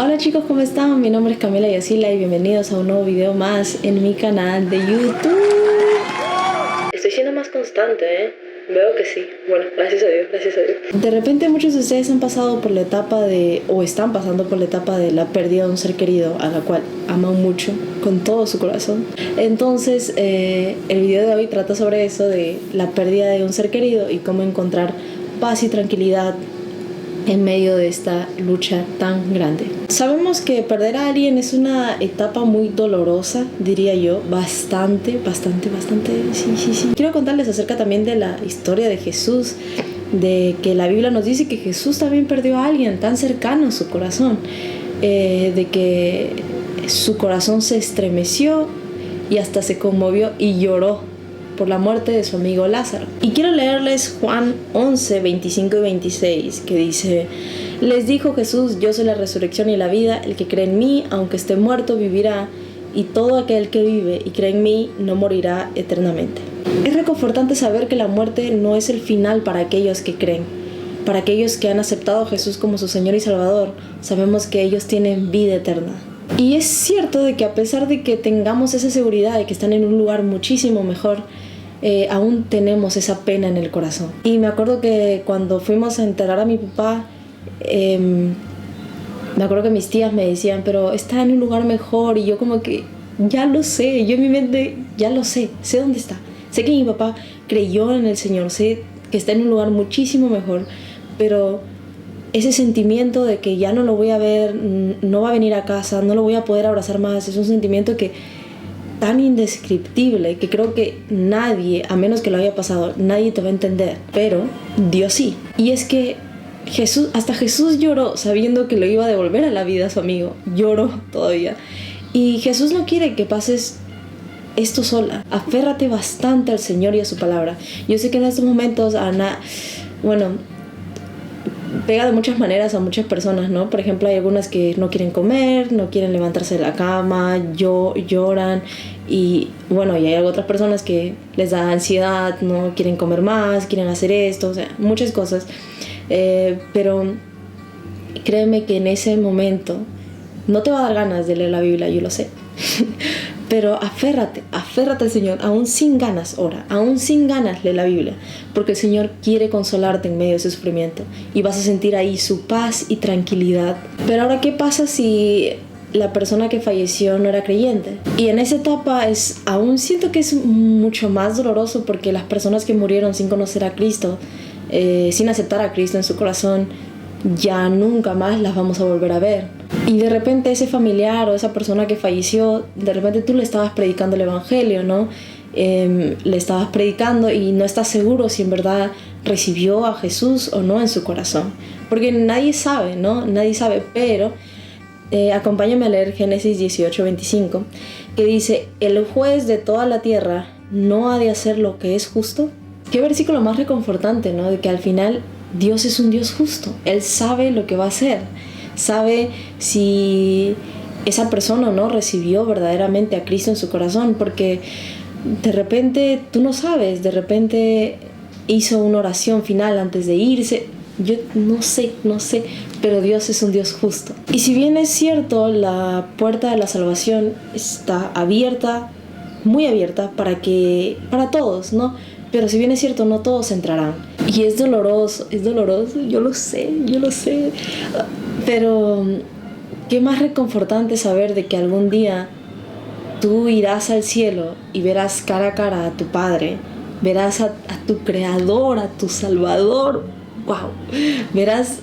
Hola chicos, ¿cómo están? Mi nombre es Camila Yacila y bienvenidos a un nuevo video más en mi canal de YouTube. Estoy siendo más constante, Veo que sí. Bueno, gracias a Dios, gracias a Dios. De repente muchos de ustedes han pasado por la etapa o están pasando por la etapa de la pérdida de un ser querido a la cual aman mucho, con todo su corazón. Entonces, el video de hoy trata sobre eso, de la pérdida de un ser querido y cómo encontrar paz y tranquilidad en medio de esta lucha tan grande. Sabemos que perder a alguien es una etapa muy dolorosa, diría yo, bastante, sí. Quiero contarles acerca también de la historia de Jesús, de que la Biblia nos dice que Jesús también perdió a alguien tan cercano a su corazón, de que su corazón se estremeció y hasta se conmovió y lloró por la muerte de su amigo Lázaro. Y quiero leerles Juan 11, 25 y 26, que dice: les dijo Jesús, yo soy la resurrección y la vida, el que cree en mí, aunque esté muerto, vivirá, y todo aquel que vive y cree en mí no morirá eternamente. Es reconfortante saber que la muerte no es el final para aquellos que creen. Para aquellos que han aceptado a Jesús como su Señor y Salvador, sabemos que ellos tienen vida eterna. Y es cierto de que a pesar de que tengamos esa seguridad de que están en un lugar muchísimo mejor, aún tenemos esa pena en el corazón. Y me acuerdo que cuando fuimos a enterrar a mi papá, me acuerdo que mis tías me decían, pero está en un lugar mejor, y yo como que ya lo sé, yo en mi mente ya lo sé dónde está, sé que mi papá creyó en el Señor, sé que está en un lugar muchísimo mejor, pero ese sentimiento de que ya no lo voy a ver, no va a venir a casa, no lo voy a poder abrazar más, es un sentimiento que tan indescriptible que creo que nadie, a menos que lo haya pasado, nadie te va a entender, pero Dios sí. Y es que hasta Jesús lloró sabiendo que lo iba a devolver a la vida a su amigo, lloró todavía. Y Jesús no quiere que pases esto sola. Aférrate bastante al Señor y a su palabra. Yo sé que en estos momentos, pega de muchas maneras a muchas personas, ¿no? Por ejemplo, hay algunas que no quieren comer, no quieren levantarse de la cama, lloran, y hay otras personas que les da ansiedad, no quieren comer más, quieren hacer esto, o sea, muchas cosas. Pero créeme que en ese momento no te va a dar ganas de leer la Biblia, yo lo sé. Pero aférrate al Señor, aún sin ganas, ora, aún sin ganas lee la Biblia, porque el Señor quiere consolarte en medio de ese sufrimiento y vas a sentir ahí su paz y tranquilidad. Pero ahora, ¿qué pasa si la persona que falleció no era creyente? Y en esa etapa aún siento que es mucho más doloroso, porque las personas que murieron sin conocer a Cristo, sin aceptar a Cristo en su corazón, ya nunca más las vamos a volver a ver. Y de repente ese familiar o esa persona que falleció, de repente tú le estabas predicando el evangelio, ¿no? Le estabas predicando y no estás seguro si en verdad recibió a Jesús o no en su corazón, porque nadie sabe, ¿no? Nadie sabe, pero acompáñame a leer Génesis 18, 25, que dice: el juez de toda la tierra no ha de hacer lo que es justo. Qué versículo más reconfortante, ¿no? De que al final Dios es un Dios justo. Él sabe lo que va a hacer. Sabe si esa persona o no recibió verdaderamente a Cristo en su corazón, porque de repente tú no sabes, de repente hizo una oración final antes de irse. Yo no sé, pero Dios es un Dios justo. Y si bien es cierto, la puerta de la salvación está abierta, muy abierta para todos, ¿no? Pero si bien es cierto, no todos entrarán. Y es doloroso, yo lo sé. Pero qué más reconfortante saber de que algún día tú irás al cielo y verás cara a cara a tu Padre, verás a tu Creador, a tu Salvador. ¡Wow! Verás,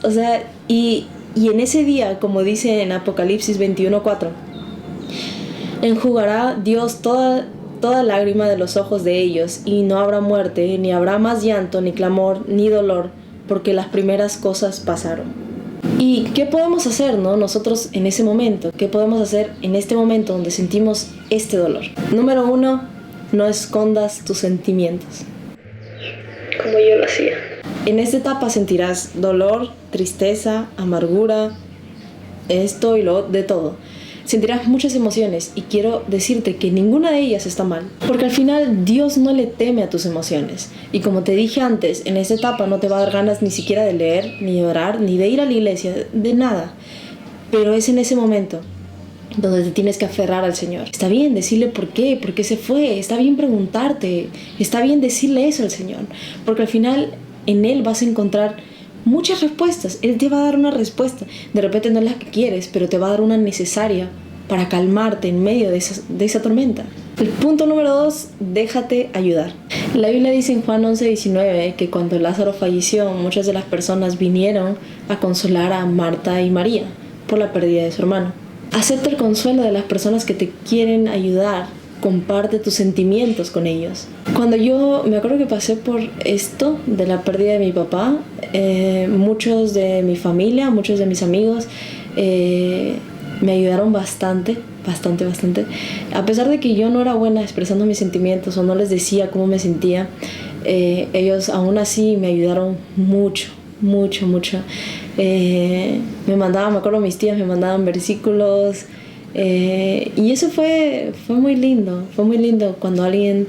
y en ese día, como dice en Apocalipsis 21:4, enjugará Dios toda lágrima de los ojos de ellos, y no habrá muerte, ni habrá más llanto, ni clamor, ni dolor, porque las primeras cosas pasaron. ¿Y qué podemos hacer, no? Nosotros en ese momento, ¿qué podemos hacer en este momento donde sentimos este dolor? Número 1, no escondas tus sentimientos, como yo lo hacía. En esta etapa sentirás dolor, tristeza, amargura, esto y lo de todo. Sentirás muchas emociones, y quiero decirte que ninguna de ellas está mal, porque al final Dios no le teme a tus emociones. Y como te dije antes, en esta etapa no te va a dar ganas ni siquiera de leer, ni de orar, ni de ir a la iglesia, de nada. pero es en ese momento donde te tienes que aferrar al Señor. Está bien decirle por qué se fue, está bien preguntarte, está bien decirle eso al Señor, porque al final en Él vas a encontrar muchas respuestas. Él te va a dar una respuesta, de repente no es la que quieres, pero te va a dar una necesaria para calmarte en medio de esa tormenta. El punto número 2, déjate ayudar. La Biblia dice en Juan 11:19 que cuando Lázaro falleció, muchas de las personas vinieron a consolar a Marta y María por la pérdida de su hermano. Acepta el consuelo de las personas que te quieren ayudar. Comparte tus sentimientos con ellos. Cuando yo me acuerdo que pasé por esto de la pérdida de mi papá, muchos de mi familia, muchos de mis amigos me ayudaron bastante. A pesar de que yo no era buena expresando mis sentimientos o no les decía cómo me sentía, ellos aún así me ayudaron mucho. Me acuerdo mis tías me mandaban versículos, y eso fue muy lindo cuando alguien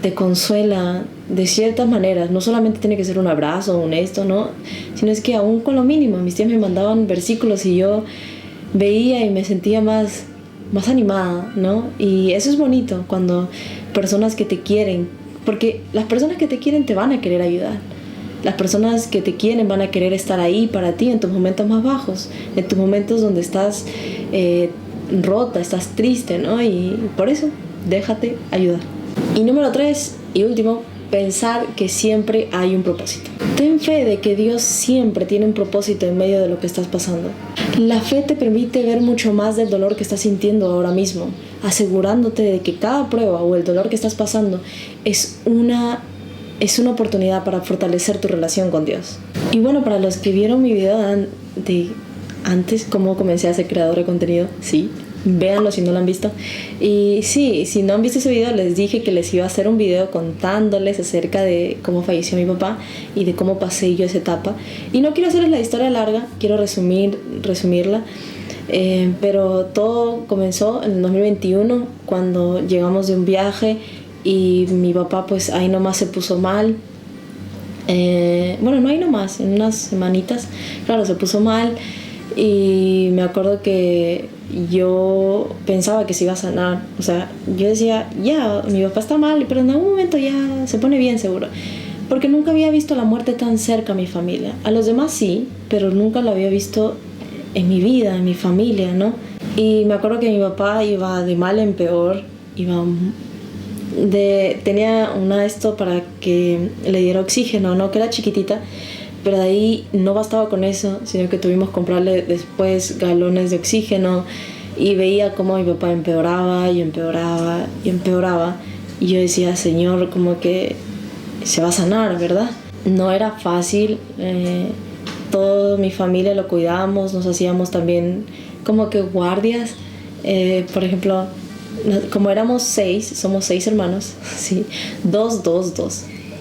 te consuela de ciertas maneras. No solamente tiene que ser un abrazo o un esto, ¿no? Sino es que aún con lo mínimo mis tías me mandaban versículos y yo veía y me sentía más animada, ¿no? Y eso es bonito cuando personas que te quieren, porque las personas que te quieren te van a querer ayudar. Las personas que te quieren van a querer estar ahí para ti en tus momentos más bajos, en tus momentos donde estás rota, estás triste, ¿no? Y por eso, déjate ayudar. Y número 3 y último, pensar que siempre hay un propósito. Ten fe de que Dios siempre tiene un propósito en medio de lo que estás pasando. La fe te permite ver mucho más del dolor que estás sintiendo ahora mismo, asegurándote de que cada prueba o el dolor que estás pasando es una oportunidad para fortalecer tu relación con Dios. Y bueno, para los que vieron mi video de antes, cómo comencé a ser creador de contenido, sí, véanlo si no lo han visto. Y sí, si no han visto ese video, les dije que les iba a hacer un video contándoles acerca de cómo falleció mi papá y de cómo pasé yo esa etapa. Y no quiero hacerles la historia larga, quiero resumirla. Pero todo comenzó en el 2021 cuando llegamos de un viaje y mi papá pues ahí nomás se puso mal. Bueno, no ahí nomás, en unas semanitas, claro, se puso mal. Y me acuerdo que yo pensaba que se iba a sanar. O sea, yo decía, ya, mi papá está mal, pero en algún momento ya se pone bien seguro. Porque nunca había visto la muerte tan cerca a mi familia. A los demás sí, pero nunca la había visto en mi vida, en mi familia, ¿no? Y me acuerdo que mi papá iba de mal en peor. Tenía esto para que le diera oxígeno, ¿no? Que era chiquitita. Pero de ahí no bastaba con eso, sino que tuvimos que comprarle después galones de oxígeno y veía cómo mi papá empeoraba. Y yo decía, Señor, como que se va a sanar, ¿verdad? No era fácil, toda mi familia lo cuidábamos, nos hacíamos también como que guardias. Por ejemplo, como éramos 6, somos 6 hermanos, ¿sí? 2,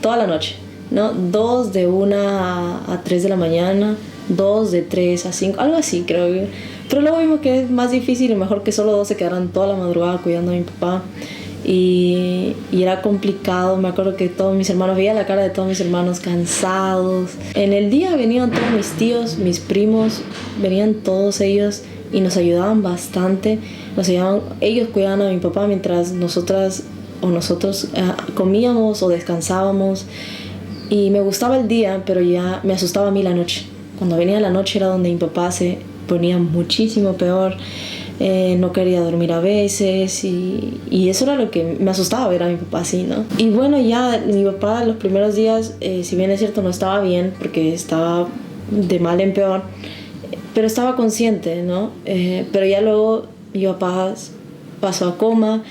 toda la noche. ¿No? 2 de 1 a 3 de la mañana, 2 de 3 a 5, algo así creo. Pero luego vimos que es más difícil y mejor que solo 2 se quedaran toda la madrugada cuidando a mi papá. Y era complicado. Me acuerdo que todos mis hermanos, veía la cara de todos mis hermanos cansados. En el día venían todos mis tíos, mis primos, venían todos ellos y nos ayudaban bastante. Ellos cuidaban a mi papá mientras nosotros comíamos o descansábamos. Y me gustaba el día, pero ya me asustaba a mí la noche. Cuando venía la noche era donde mi papá se ponía muchísimo peor. No quería dormir a veces y eso era lo que me asustaba, ver a mi papá así, ¿no? Y bueno, ya mi papá los primeros días, si bien es cierto no estaba bien porque estaba de mal en peor, pero estaba consciente, ¿no? Pero ya luego mi papá pasó a coma.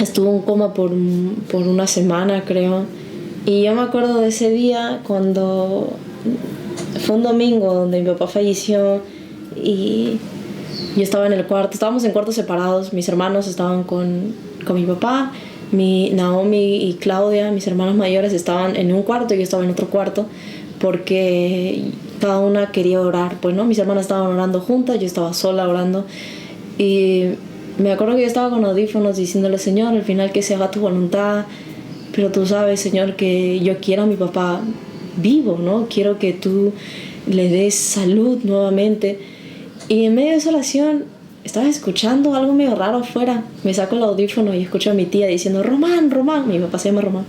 Estuvo en coma por una semana, creo. Y yo me acuerdo de ese día cuando fue un domingo donde mi papá falleció y yo estaba en el cuarto. Estábamos en cuartos separados. Mis hermanos estaban con mi papá. Naomi y Claudia, mis hermanos mayores, estaban en un cuarto y yo estaba en otro cuarto porque cada una quería orar. Pues no, mis hermanas estaban orando juntas, yo estaba sola orando. Y me acuerdo que yo estaba con audífonos diciéndole, Señor, al final que se haga tu voluntad. Pero tú sabes, Señor, que yo quiero a mi papá vivo, ¿no? Quiero que tú le des salud nuevamente. Y en medio de esa oración estaba escuchando algo medio raro afuera. Me saco el audífono y escucho a mi tía diciendo Román, Román. Mi papá se llama Román.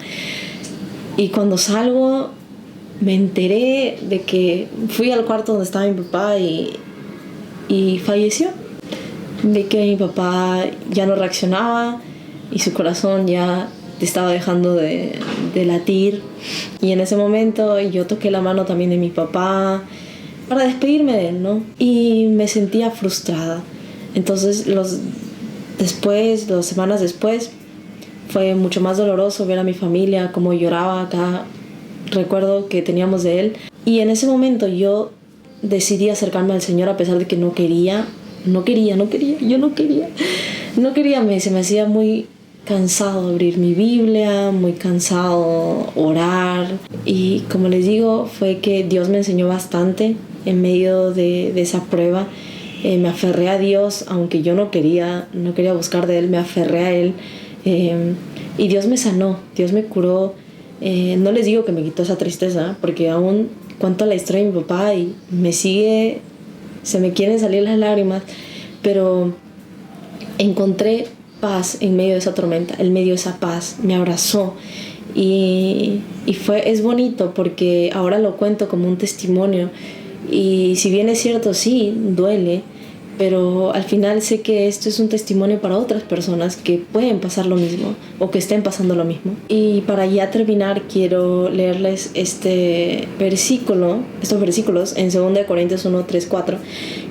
Y cuando salgo me enteré de que fui al cuarto donde estaba mi papá y falleció. Vi que mi papá ya no reaccionaba y su corazón ya estaba dejando de latir. Y en ese momento yo toqué la mano también de mi papá para despedirme de él, ¿no? Y me sentía frustrada. Entonces, dos semanas después, fue mucho más doloroso ver a mi familia, cómo lloraba cada recuerdo que teníamos de él. Y en ese momento yo decidí acercarme al Señor a pesar de que no quería, se me hacía muy cansado abrir mi Biblia, muy cansado orar. Y como les digo, fue que Dios me enseñó bastante en medio de esa prueba. Me aferré a Dios, aunque yo no quería buscar de Él, me aferré a Él. Y Dios me sanó, Dios me curó. No les digo que me quitó esa tristeza, porque aún cuento la historia de mi papá y se me quieren salir las lágrimas, pero encontré paz en medio de esa tormenta, en medio de esa paz, me abrazó y es bonito porque ahora lo cuento como un testimonio y si bien es cierto, sí, duele, pero al final sé que esto es un testimonio para otras personas que pueden pasar lo mismo o que estén pasando lo mismo. Y para ya terminar quiero leerles estos versículos en 2 Corintios 1, 3, 4,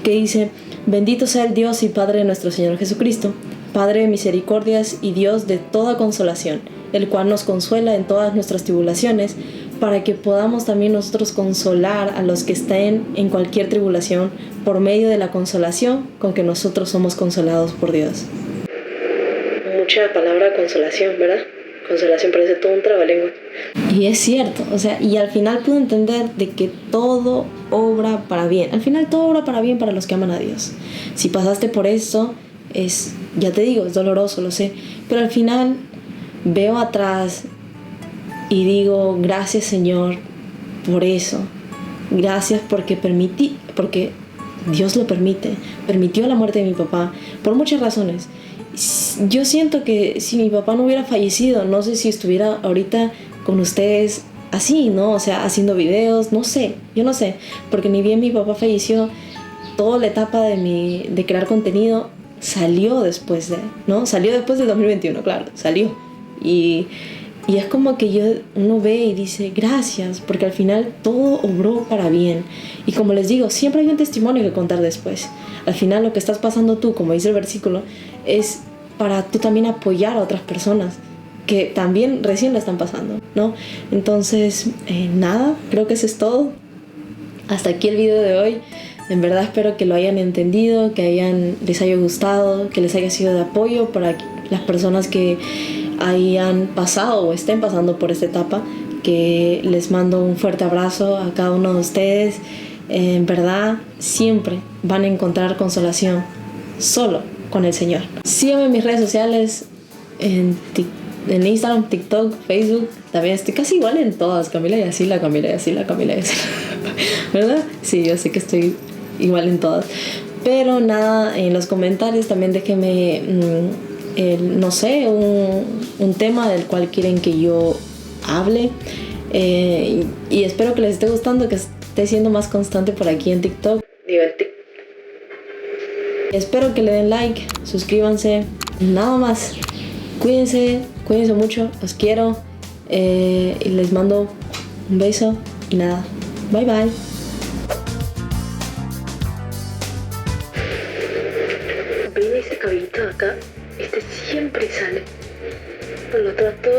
que dice: bendito sea el Dios y Padre de nuestro Señor Jesucristo, Padre de misericordias y Dios de toda consolación, el cual nos consuela en todas nuestras tribulaciones, para que podamos también nosotros consolar a los que estén en cualquier tribulación por medio de la consolación con que nosotros somos consolados por Dios. Mucha palabra consolación, ¿verdad? Consolación parece todo un trabalengua. Y es cierto, y al final pude entender de que todo obra para bien. Al final todo obra para bien para los que aman a Dios. Si pasaste por eso, ya te digo, es doloroso, lo sé, pero al final veo atrás y digo, gracias Señor por eso. Gracias porque Dios lo permitió la muerte de mi papá por muchas razones. Yo siento que si mi papá no hubiera fallecido, no sé si estuviera ahorita con ustedes así, ¿no? Haciendo videos, yo no sé, porque ni bien mi papá falleció, toda la etapa de crear contenido salió después Salió después del 2021, claro, salió. Y es como que uno ve y dice gracias, porque al final todo obró para bien. Y como les digo, siempre hay un testimonio que contar después. Al final lo que estás pasando tú, como dice el versículo, es para tú también apoyar a otras personas que también recién la están pasando, ¿no? Entonces, nada, creo que eso es todo. Hasta aquí el video de hoy. En verdad espero que lo hayan entendido, que les haya gustado, que les haya sido de apoyo para las personas que hayan pasado o estén pasando por esta etapa. Que les mando un fuerte abrazo a cada uno de ustedes. En verdad siempre van a encontrar consolación solo con el Señor. Síganme en mis redes sociales, en Instagram, TikTok, Facebook. También estoy casi igual en todas, Camila Yacila, ¿verdad? Sí, yo sé que estoy igual en todas. Pero nada, en los comentarios también déjenme un tema del cual quieren que yo hable, y espero que les esté gustando, que esté siendo más constante por aquí en TikTok. Espero que le den like, suscríbanse, nada más. Cuídense mucho, los quiero, y les mando un beso y nada, bye bye. ¿Ven ese cabellito de acá? Siempre sale. Lo trato